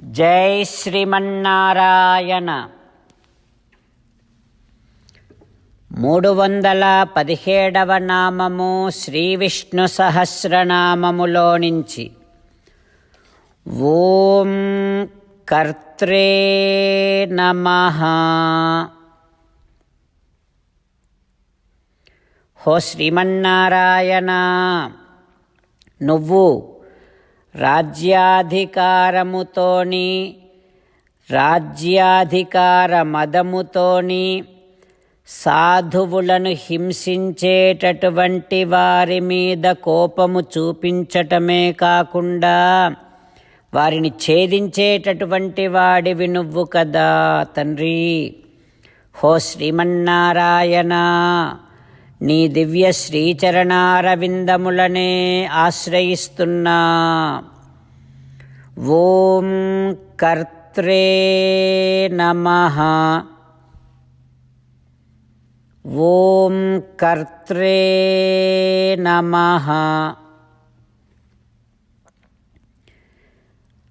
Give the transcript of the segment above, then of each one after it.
జై శ్రీమన్నారాయణ. 317వ నామము శ్రీ విష్ణు సహస్రనామములో నుంచి. ఓం కర్త్రే నమః. హో శ్రీమన్నారాయణ, నువ్వు రాజ్యాధికారముతోని, రాజ్యాధికార మదముతోని సాధువులను హింసించేటటువంటి వారి మీద కోపము చూపించటమే కాకుండా వారిని ఛేదించేటటువంటి వాడివి నువ్వు కదా తండ్రి. హో శ్రీమన్నారాయణ, నీ దివ్య శ్రీచరణారవిందములనే ఆశ్రయిస్తున్నా. ఓం కర్త్రే నమః. ఓం కర్త్రే నమః.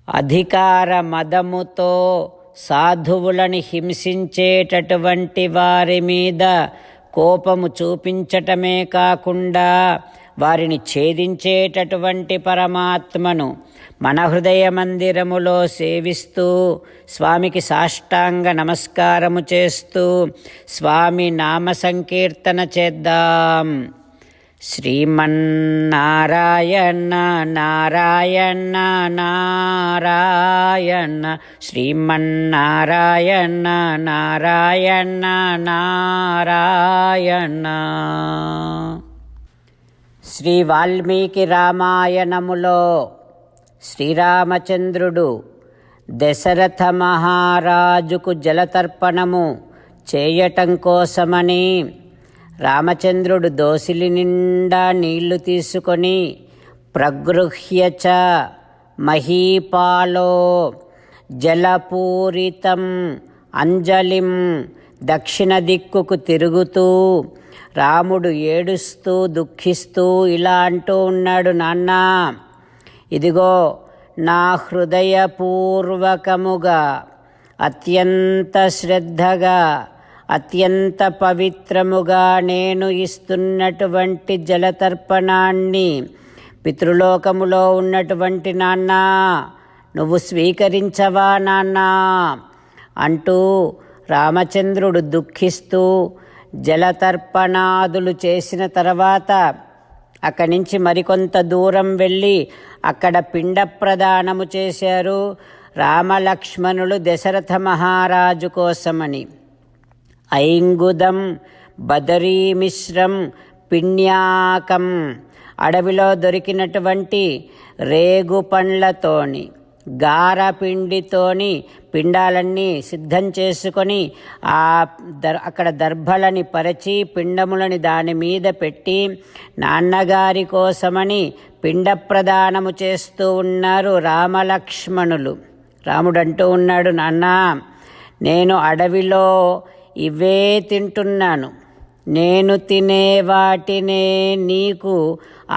అధికార మదముతో సాధువులను హింసించేటటువంటి వారి మీద కోపము చూపించటమే కాకుండా వారిని ఛేదించేటటువంటి పరమాత్మను మన హృదయ మందిరములో సేవిస్తూ స్వామికి సాష్టాంగ నమస్కారము చేస్తూ స్వామి నామ సంకీర్తన చేద్దాం. శ్రీమన్నారాయణ నారాయణ నారాయణ, శ్రీమన్నారాయణ నారాయణ నారాయణ. శ్రీ వాల్మీకి రామాయణములో శ్రీరామచంద్రుడు దశరథ మహారాజుకు జలతర్పణము చేయటం కోసమని రామచంద్రుడు దోసిలి నిండా నీళ్లు తీసుకొని ప్రగృహ్య చ మహీపాలో జలపూరితం అంజలిం దక్షిణ దిక్కుకు తిరుగుతూ రాముడు ఏడుస్తూ దుఃఖిస్తూ ఇలా అంటూ ఉన్నాడు, నాన్నా, ఇదిగో నా హృదయపూర్వకముగా అత్యంత శ్రద్ధగా అత్యంత పవిత్రముగా నేను ఇస్తున్నటువంటి జలతర్పణాన్ని పితృలోకములో ఉన్నటువంటి నాన్న నువ్వు స్వీకరించవా నాన్నా అంటూ రామచంద్రుడు దుఃఖిస్తూ జలతర్పణాదులు చేసిన తర్వాత అక్కడి నుంచి మరికొంత దూరం వెళ్ళి అక్కడ పిండ ప్రదానము చేశారు రామలక్ష్మణులు దశరథ మహారాజు కోసమని. ఐంగుదం బదరీమిశ్రం పిణ్యాకం, అడవిలో దొరికినటువంటి రేగు పండ్లతోని గారపిండితోని పిండాలన్నీ సిద్ధం చేసుకొని అక్కడ దర్భలని పరిచి పిండములని దాని మీద పెట్టి నాన్నగారి కోసమని పిండ ప్రదానము చేస్తూ ఉన్నారు రామలక్ష్మణులు. రాముడు అంటూ ఉన్నాడు, నాన్నా, నేను అడవిలో ఇవే తింటున్నాను, నేను తినే వాటినే నీకు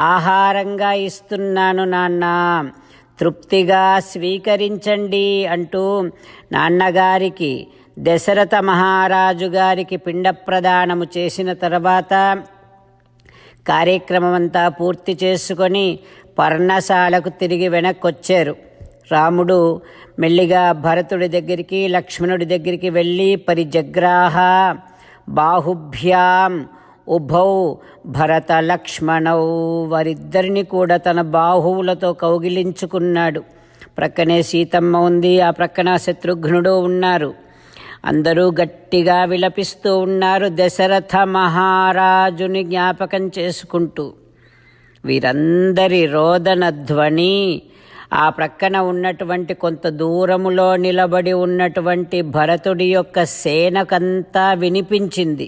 ఆహారంగా ఇస్తున్నాను నాన్నా, తృప్తిగా స్వీకరించండి అంటూ నాన్నగారికి దశరథ మహారాజు గారికి పిండ ప్రదానము చేసిన తర్వాత కార్యక్రమం అంతా పూర్తి చేసుకొని పర్ణశాలకు తిరిగి వెనక్కొచ్చారు. రాముడు మెల్లిగా భరతుడి దగ్గరికి లక్ష్మణుడి దగ్గరికి వెళ్ళి పరిజగ్రాహ బాహుభ్యాం ఉభౌ భరత లక్ష్మణౌ, వారిద్దరిని కూడా తన బాహువులతో కౌగిలించుకున్నాడు. ప్రక్కనే సీతమ్మ ఉంది, ఆ ప్రక్కన శత్రుఘ్నుడు ఉన్నారు. అందరూ గట్టిగా విలపిస్తూ ఉన్నారు దశరథ మహారాజుని జ్ఞాపకం చేసుకుంటూ. వీరందరి రోదన ధ్వని ఆ ప్రక్కన ఉన్నటువంటి కొంత దూరములో నిలబడి ఉన్నటువంటి భరతుడి యొక్క సేనకంతా వినిపించింది.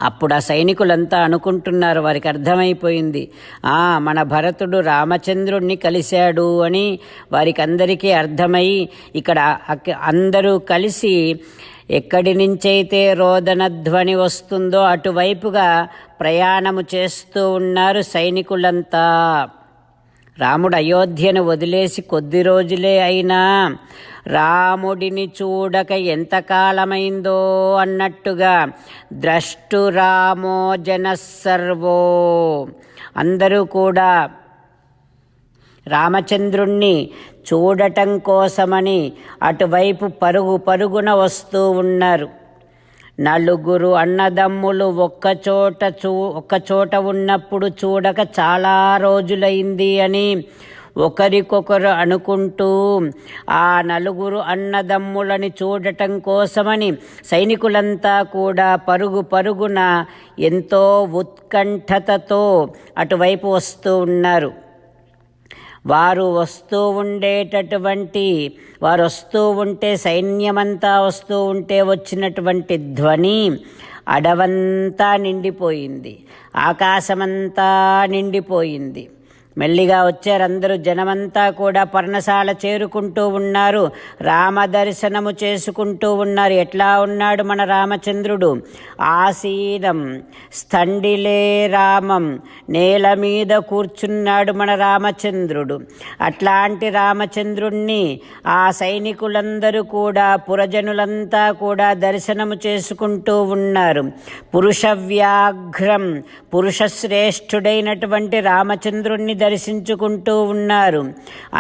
అప్పుడు ఆ సైనికులంతా అనుకుంటున్నారు, వారికి అర్థమైపోయింది, మన భరతుడు రామచంద్రుణ్ణి కలిశాడు అని వారికి అందరికీ అర్థమై ఇక్కడ అందరూ కలిసి ఎక్కడి నుంచైతే రోదన ధ్వని వస్తుందో అటువైపుగా ప్రయాణము చేస్తూ ఉన్నారు సైనికులంతా. రాముడు అయోధ్యను వదిలేసి కొద్ది రోజులే అయినా రాముడిని చూడక ఎంతకాలమైందో అన్నట్టుగా ద్రష్టు రామో జనసర్వో, అందరూ కూడా రామచంద్రుణ్ణి చూడటం కోసమని అటువైపు పరుగున వస్తూ ఉన్నారు. నలుగురు అన్నదమ్ములు ఒక్కచోట ఉన్నప్పుడు చూడక చాలా రోజులైంది అని ఒకరికొకరు అనుకుంటూ ఆ నలుగురు అన్నదమ్ములని చూడటం కోసమని సైనికులంతా కూడా పరుగున ఎంతో ఉత్కంఠతతో అటువైపు వస్తూ ఉన్నారు. వారు వస్తూ ఉంటే సైన్యమంతా వస్తూ ఉంటే వచ్చినటువంటి ధ్వని అడవంతా నిండిపోయింది, ఆకాశమంతా నిండిపోయింది. మెల్లిగా వచ్చారు అందరూ, జనమంతా కూడా పర్ణశాల చేరుకుంటూ ఉన్నారు, రామదర్శనము చేసుకుంటూ ఉన్నారు. ఎట్లా ఉన్నాడు మన రామచంద్రుడు? ఆసీనం స్థండిలే రామం, నేల మీద కూర్చున్నాడు మన రామచంద్రుడు. అట్లాంటి రామచంద్రుణ్ణి ఆ సైనికులందరూ కూడా, పురజనులంతా కూడా దర్శనము చేసుకుంటూ ఉన్నారు. పురుష వ్యాఘ్రం, పురుషశ్రేష్ఠుడైనటువంటి రామచంద్రుణ్ణి దర్శించుకుంటూ ఉన్నారు.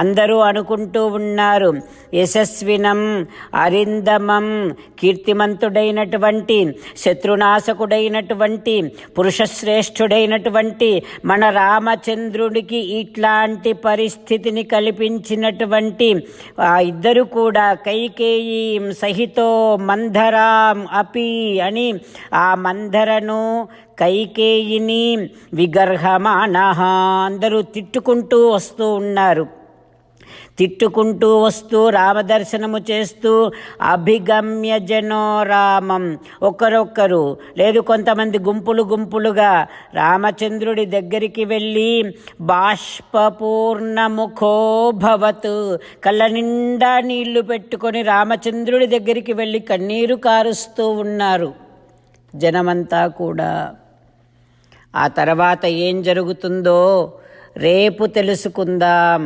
అందరూ అనుకుంటూ ఉన్నారు, యశస్వినం అరిందమం, కీర్తిమంతుడైనటువంటి, శత్రునాశకుడైనటువంటి, పురుషశ్రేష్ఠుడైనటువంటి మన రామచంద్రుడికి ఇట్లాంటి పరిస్థితిని కల్పించినటువంటి ఆ ఇద్దరు కూడా కైకేయీ సహితో మంధరాం అపి అని ఆ మంధరను కైకేయిని విగర్హమానః అందరూ తిట్టుకుంటూ వస్తూ ఉన్నారు. తిట్టుకుంటూ వస్తూ రామదర్శనము చేస్తూ అభిగమ్య జనో రామం, ఒకరొక్కరు లేదు కొంతమంది గుంపులుగా రామచంద్రుడి దగ్గరికి వెళ్ళి బాష్పపూర్ణముఖో భవతు, కళ్ళ నిండా నీళ్లు పెట్టుకొని రామచంద్రుడి దగ్గరికి వెళ్ళి కన్నీరు కారుస్తూ ఉన్నారు జనమంతా కూడా. ఆ తర్వాత ఏం జరుగుతుందో రేపు తెలుసుకుందాం.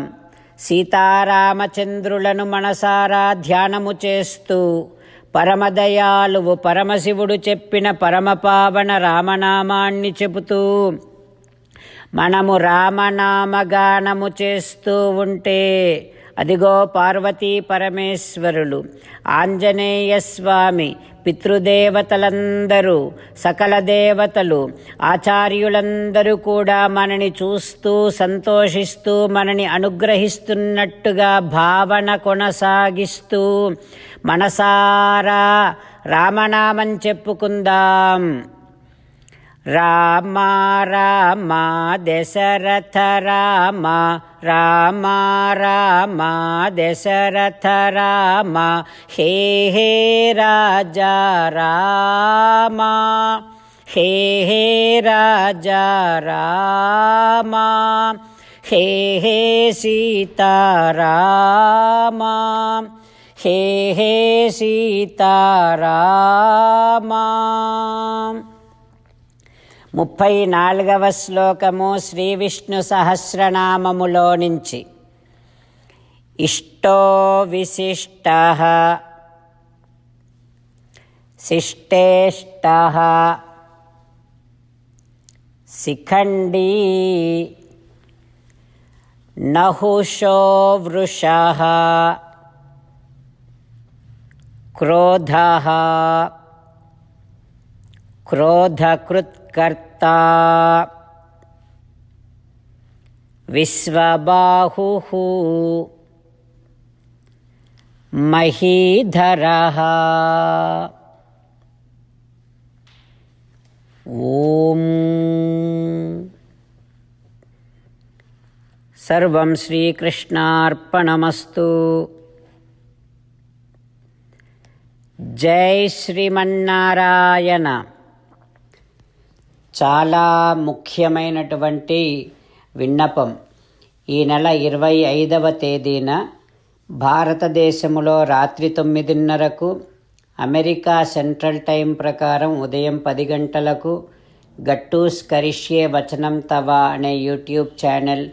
సీతారామచంద్రులను మనసారా ధ్యానము చేస్తూ పరమదయాళువు పరమశివుడు చెప్పిన పరమపావన రామనామాన్ని చెబుతూ మనము రామనామగానము చేస్తూ ఉంటే అదిగో పార్వతీ పరమేశ్వరులు, ఆంజనేయ స్వామి, పితృదేవతలందరూ, సకల దేవతలు, ఆచార్యులందరూ కూడా మనని చూస్తూ సంతోషిస్తూ మనని అనుగ్రహిస్తున్నట్టుగా భావన కొనసాగిస్తూ మనసారా రామనామం చెప్పుకుందాం. రామ రామ దశరథ రామ, రామ రామ దశరథ రామ, హే హే రాజా రామ, హే హే రాజా రామ, హే హే సీతా రామ, హే హే సీతా రామ. 34వ శ్లోకము శ్రీ విష్ణు సహస్రనామములో నుంచి. ఇష్టో విశిష్టః శిష్టేష్టః శిఖండీ నహుషో వృషః క్రోధః క్రోధకృత్కర్తా విశ్వబాహుః మహీధరః. ఓం సర్వం శ్రీకృష్ణార్పణమస్తు. జై శ్రీమన్నారాయణ. చాలా ముఖ్యమైనటువంటి విన్నపం. ఈ నెల 25వ తేదీన భారతదేశంలో రాత్రి 9:30కు, అమెరికా సెంట్రల్ టైం ప్రకారం ఉదయం 10 గంటలకు గట్టూస్ కరిష్యే వచనం తవ అనే యూట్యూబ్ ఛానల్,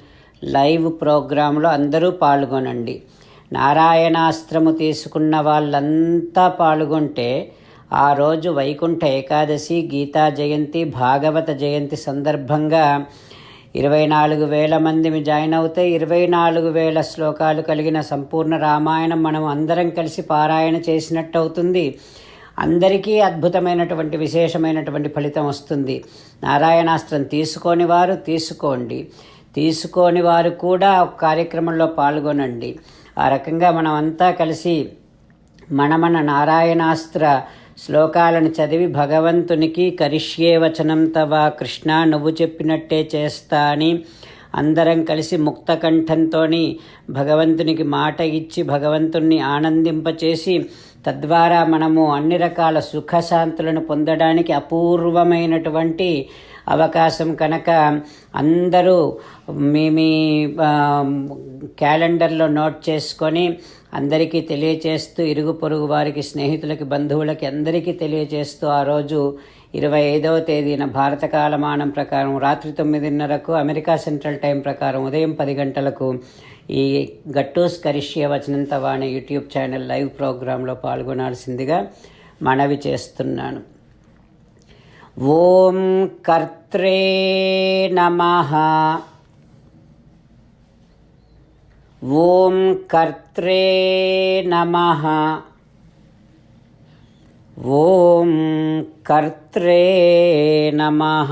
లైవ్ ప్రోగ్రాంలో అందరూ పాల్గొనండి. నారాయణాస్త్రము తీసుకున్న వాళ్ళంతా పాల్గొంటే ఆ రోజు వైకుంఠ ఏకాదశి, గీతా జయంతి, భాగవత జయంతి సందర్భంగా 24,000 మంది జాయిన్ అవుతే 24,000 శ్లోకాలు కలిగిన సంపూర్ణ రామాయణం మనం అందరం కలిసి పారాయణ చేసినట్టు అవుతుంది. అందరికీ అద్భుతమైనటువంటి విశేషమైనటువంటి ఫలితం వస్తుంది. నారాయణాస్త్రం తీసుకోని వారు తీసుకోండి, తీసుకోని వారు కూడా కార్యక్రమంలో పాల్గొనండి. ఆ రకంగా మనం అంతా కలిసి మన నారాయణాస్త్ర శ్లోకాలను చదివి భగవంతునికి కరిష్యే వచనం తవ కృష్ణ, నువ్వు చెప్పినట్టే చేస్తా అని అందరం కలిసి ముక్తకంఠంతో భగవంతునికి మాట ఇచ్చి భగవంతుణ్ణి ఆనందింపచేసి తద్వారా మనము అన్ని రకాల సుఖశాంతులను పొందడానికి అపూర్వమైనటువంటి అవకాశం కనుక అందరూ మీ క్యాలెండర్లో నోట్ చేసుకొని అందరికీ తెలియచేస్తూ, ఇరుగు పొరుగు వారికి, స్నేహితులకి, బంధువులకి అందరికీ తెలియచేస్తూ ఆ రోజు 25వ తేదీన భారత కాలమానం ప్రకారం రాత్రి 9:30కు, అమెరికా సెంట్రల్ టైం ప్రకారం ఉదయం 10 గంటలకు ఈ గట్టూస్ కరిష్యే వచనం తవ అనే యూట్యూబ్ ఛానల్ లైవ్ ప్రోగ్రాంలో పాల్గొనాల్సిందిగా మనవి చేస్తున్నాను. ఓం కర్త్రే నమః. ఓం కర్త్రే నమః. ఓం కర్త్రే నమః.